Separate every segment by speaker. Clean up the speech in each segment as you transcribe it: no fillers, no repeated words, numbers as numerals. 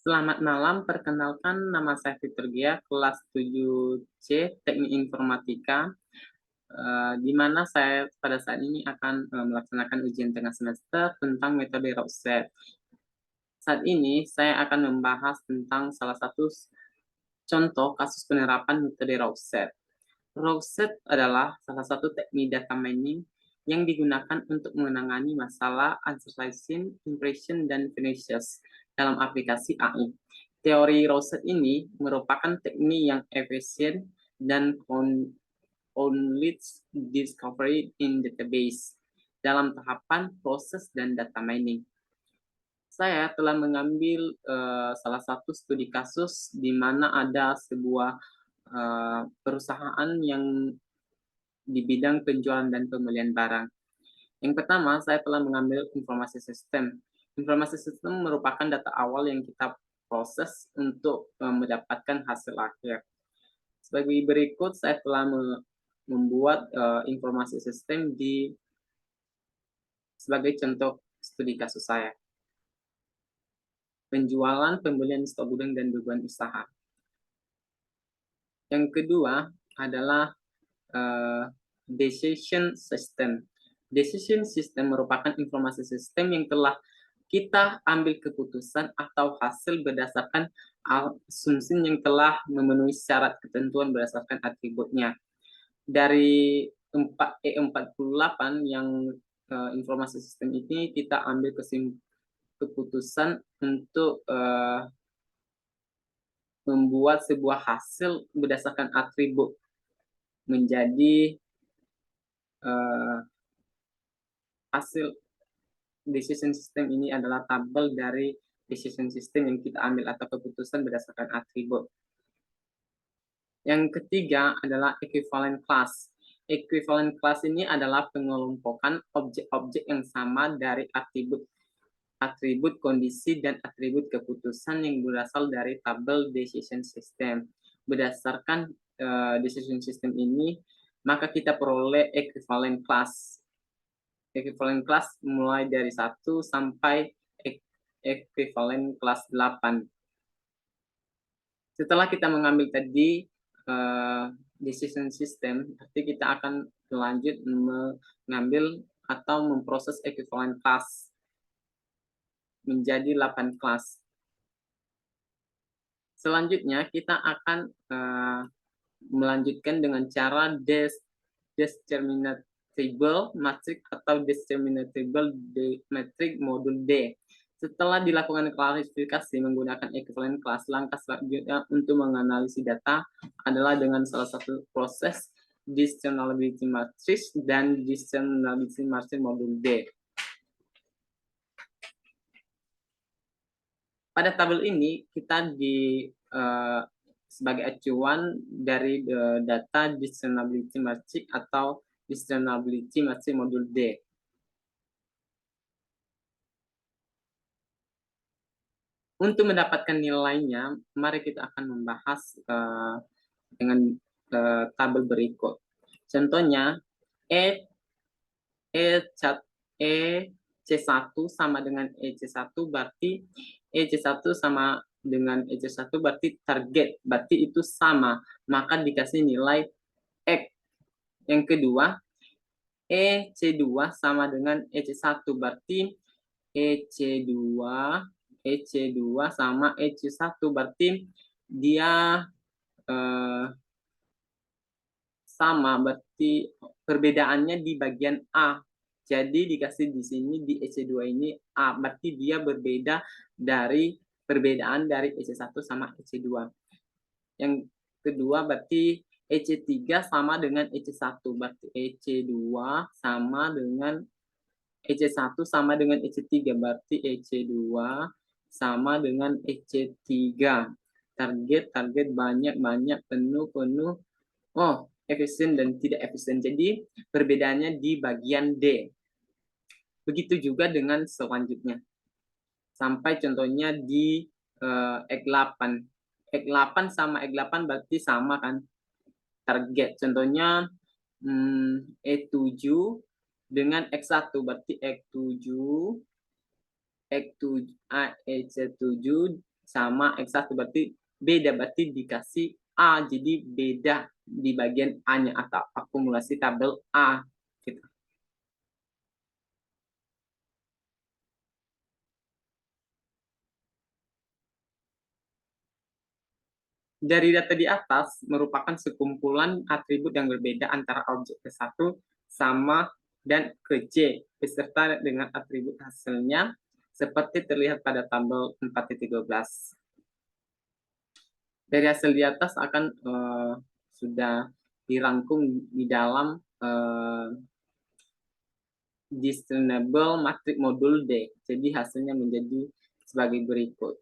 Speaker 1: Selamat malam, perkenalkan nama saya Victor Gia, kelas 7C Teknik Informatika, di mana saya pada saat ini akan melaksanakan ujian tengah semester tentang metode Rorschach. Saat ini saya akan membahas tentang salah satu contoh kasus penerapan metode Rorschach. Rorschach adalah salah satu teknik data mining yang digunakan untuk menangani masalah advertising, impression, dan finishes dalam aplikasi AI. Teori Rorschach ini merupakan teknik yang efisien dan only discovery in database dalam tahapan proses dan data mining. Saya telah mengambil salah satu studi kasus di mana ada sebuah perusahaan yang di bidang penjualan dan pembelian barang. Yang pertama, saya telah mengambil informasi sistem. Informasi sistem merupakan data awal yang kita proses untuk mendapatkan hasil akhir. Sebagai berikut, saya telah membuat informasi sistem sebagai contoh studi kasus saya. Penjualan, pembelian stok gudang, dan beban usaha. Yang kedua adalah decision system. Decision system merupakan informasi sistem yang telah kita ambil keputusan atau hasil berdasarkan asumsi yang telah memenuhi syarat ketentuan berdasarkan atributnya. Dari 4E48 yang informasi sistem ini kita ambil keputusan untuk membuat sebuah hasil berdasarkan atribut menjadi hasil decision system ini adalah tabel dari decision system yang kita ambil atau keputusan berdasarkan atribut. Yang ketiga adalah equivalent class. Equivalent class ini adalah pengelompokan objek-objek yang sama dari atribut kondisi dan atribut keputusan yang berasal dari tabel decision system. Berdasarkan decision system ini, maka kita peroleh equivalent class. Equivalent class mulai dari 1 sampai equivalent class 8. Setelah kita mengambil tadi decision system, berarti kita akan lanjut mengambil atau memproses equivalent class menjadi 8 kelas. Selanjutnya kita akan melanjutkan dengan cara determinable matrix atau determinable matrix modul D. Setelah dilakukan klarifikasi menggunakan equivalent class, langkah selanjutnya untuk menganalisis data adalah dengan salah satu proses discernibility matrix dan discernibility matrix modul D. Pada tabel ini kita sebagai acuan dari data discernibility matrix atau discernibility matrix modul D. Untuk mendapatkan nilainya, mari kita akan membahas dengan tabel berikut. Contohnya, EC1 sama dengan EC1 berarti EC1 sama dengan EC1 berarti target, berarti itu sama, maka dikasih nilai X. Yang kedua, EC2 sama dengan EC1 berarti EC2 sama EC1 berarti dia sama, berarti perbedaannya di bagian A. Jadi dikasih di sini di EC2 ini A, berarti dia berbeda dari perbedaan dari EC1 sama EC2. Yang kedua berarti EC3 sama dengan EC1, berarti EC2 sama dengan EC1 sama dengan EC3, berarti EC2 sama dengan EC3. Target banyak, penuh. Oh, efisien dan tidak efisien. Jadi perbedaannya di bagian D. Begitu juga dengan selanjutnya. Sampai contohnya di X8. X8 sama X8 berarti sama kan target. Contohnya E7 dengan X1 berarti X7 EC7 sama X1 berarti beda, berarti dikasih A, jadi beda di bagian A-nya atau akumulasi tabel A gitu. Dari data di atas merupakan sekumpulan atribut yang berbeda antara objek ke-1 sama dan ke-J beserta dengan atribut hasilnya seperti terlihat pada tabel 4.12. Dari hasil di atas akan sudah dirangkum di dalam discernible matrix modul D. Jadi hasilnya menjadi sebagai berikut.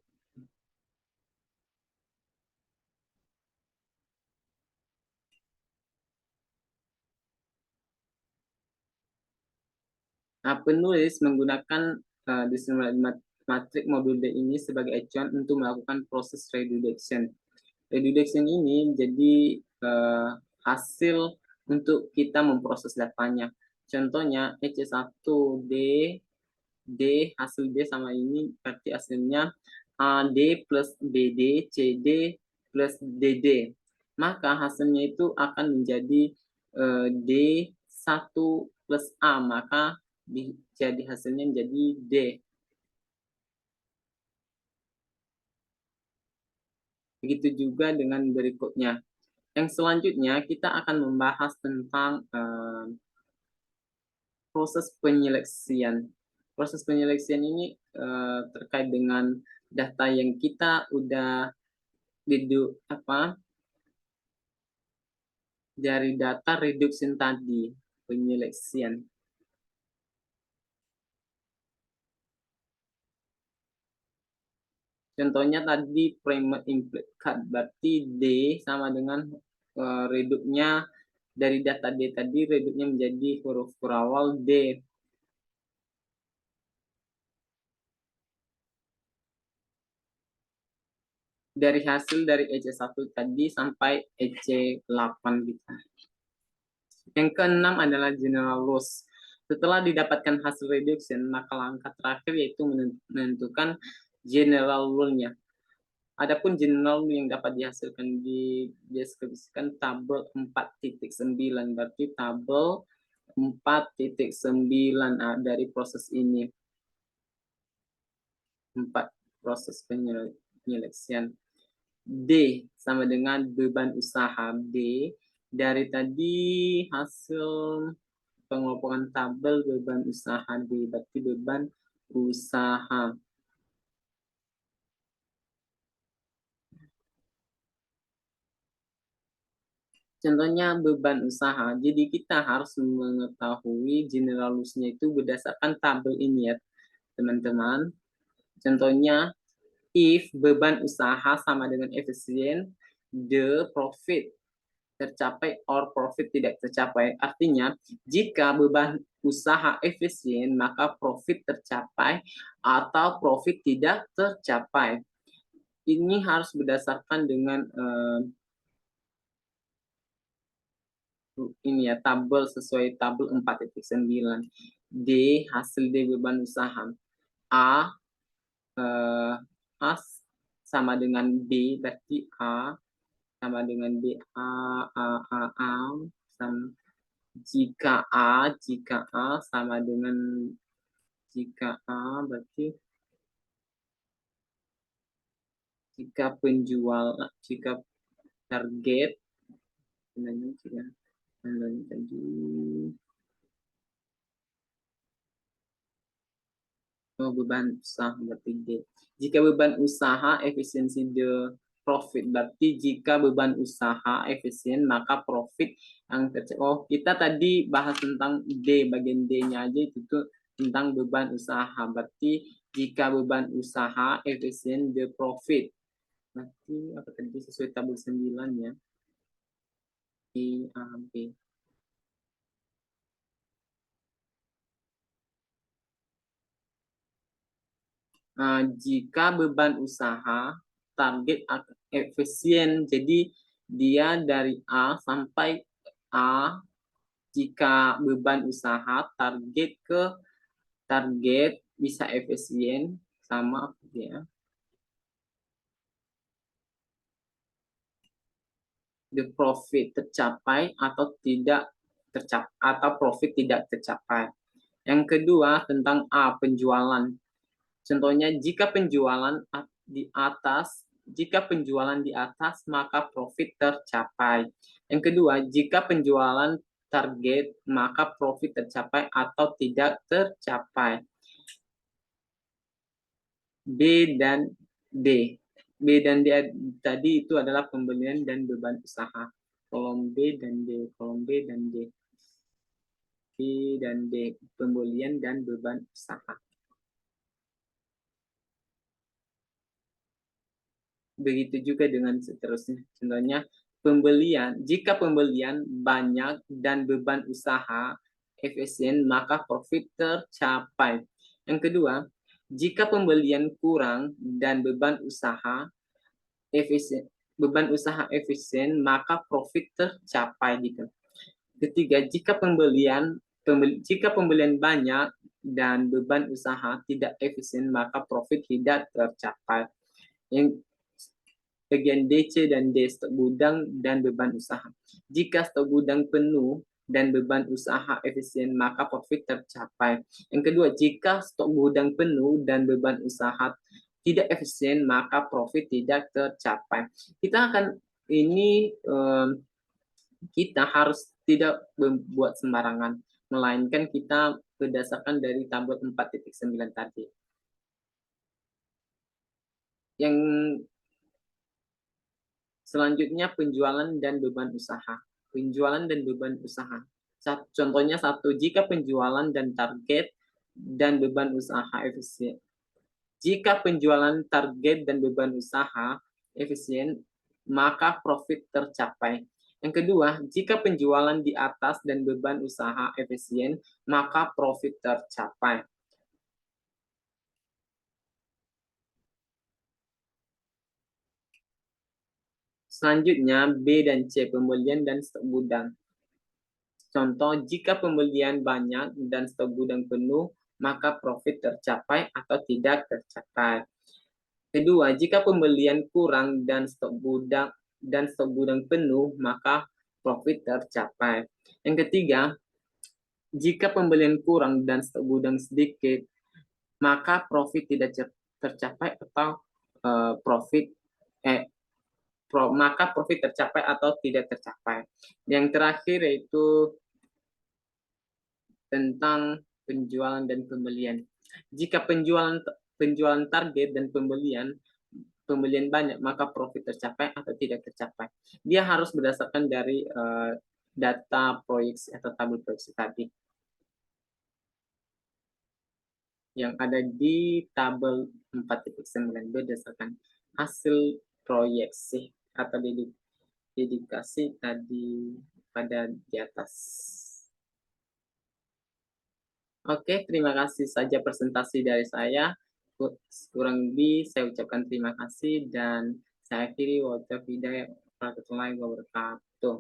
Speaker 1: Nah, penulis menggunakan discernible matrix modul D ini sebagai acuan untuk melakukan proses reduction. Reduction ini menjadi hasil untuk kita memproses datanya. Contohnya EC1D, hasil D sama ini berarti hasilnya AD plus BD, CD plus DD. Maka hasilnya itu akan menjadi D1 plus A, maka jadi hasilnya menjadi D. Begitu juga dengan berikutnya. Yang selanjutnya kita akan membahas tentang proses penyeleksian. Proses penyeleksian ini terkait dengan data yang kita udah dari data reduction tadi, penyeleksian. Contohnya tadi primer implikat, berarti D sama dengan reduknya dari data D tadi, reduknya menjadi huruf kurawal D. Dari hasil dari EC1 tadi sampai EC8 gitu. Yang keenam adalah general loss. Setelah didapatkan hasil reduction, maka langkah terakhir yaitu menentukan general rule-nya. Adapun general rule yang dapat dihasilkan dideskripsikan tabel 4.9, berarti tabel 4.9 dari proses ini. 4 proses penyeleksian. D sama dengan beban usaha. D dari tadi hasil pengelompokan tabel beban usaha D, berarti beban usaha. Contohnya beban usaha. Jadi kita harus mengetahui general loss-nya itu berdasarkan tabel ini ya, teman-teman. Contohnya, if beban usaha sama dengan efisien, the profit tercapai or profit tidak tercapai. Artinya, jika beban usaha efisien, maka profit tercapai atau profit tidak tercapai. Ini harus berdasarkan dengan ini ya, tabel sesuai tabel 4.9. D hasil D beban usaha. A sama dengan B, berarti A sama dengan B. Sama, jika A sama dengan jika A berarti jika penjual, jika target beban usaha berarti D. Jika beban usaha efisiensi the profit, berarti jika beban usaha efisien maka profit yang tercapai. Oh, kita tadi bahas tentang D, bagian D-nya aja itu tuh tentang beban usaha. Berarti jika beban usaha efisien the profit. Berarti apa tadi sesuai tabel 9 ya. I, A, B. Jika beban usaha target efisien, jadi dia dari A sampai A. Jika beban usaha target ke target bisa efisien sama ya. the profit tercapai atau tidak tercapai, atau profit tidak tercapai. Yang kedua tentang A, penjualan. Contohnya jika penjualan di atas maka profit tercapai. Yang kedua, jika penjualan target maka profit tercapai atau tidak tercapai. B dan D. B dan D tadi itu adalah pembelian dan beban usaha. Kolom B dan D, kolom B dan D. B dan D, pembelian dan beban usaha. Begitu juga dengan seterusnya. Contohnya, jika pembelian banyak dan beban usaha efisien, maka profit tercapai. Yang kedua, jika pembelian kurang dan beban usaha efisien, maka profit tercapai gitu. Ketiga, jika pembelian banyak dan beban usaha tidak efisien, maka profit tidak tercapai. Yang bagian D, C, dan D, stok gudang dan beban usaha. Jika stok gudang penuh dan beban usaha efisien, maka profit tercapai. Yang kedua, jika stok gudang penuh dan beban usaha tidak efisien, maka profit tidak tercapai. Kita harus tidak membuat sembarangan, melainkan kita berdasarkan dari tabel 4.9 tadi. Yang selanjutnya penjualan dan beban usaha. Penjualan dan beban usaha. Contohnya satu, jika penjualan dan target dan beban usaha efisien. Jika penjualan target dan beban usaha efisien, maka profit tercapai. Yang kedua, jika penjualan di atas dan beban usaha efisien, maka profit tercapai. Selanjutnya, B dan C, pembelian dan stok gudang. Contoh, jika pembelian banyak dan stok gudang penuh, maka profit tercapai atau tidak tercapai. Kedua, jika pembelian kurang dan stok gudang penuh, maka profit tercapai. Yang ketiga, jika pembelian kurang dan stok gudang sedikit, maka profit tidak tercapai atau maka profit tercapai atau tidak tercapai. Yang terakhir yaitu tentang penjualan dan pembelian. Jika penjualan target dan pembelian banyak, maka profit tercapai atau tidak tercapai. Dia harus berdasarkan dari data proyeksi atau tabel proyeksi tadi yang ada di tabel 4.9 berdasarkan hasil proyeksi atau dedikasi tadi pada di atas. Oke, terima kasih saja presentasi dari saya. Kurang lebih saya ucapkan terima kasih dan saya akhiri. Warahmatullahi wabarakatuh.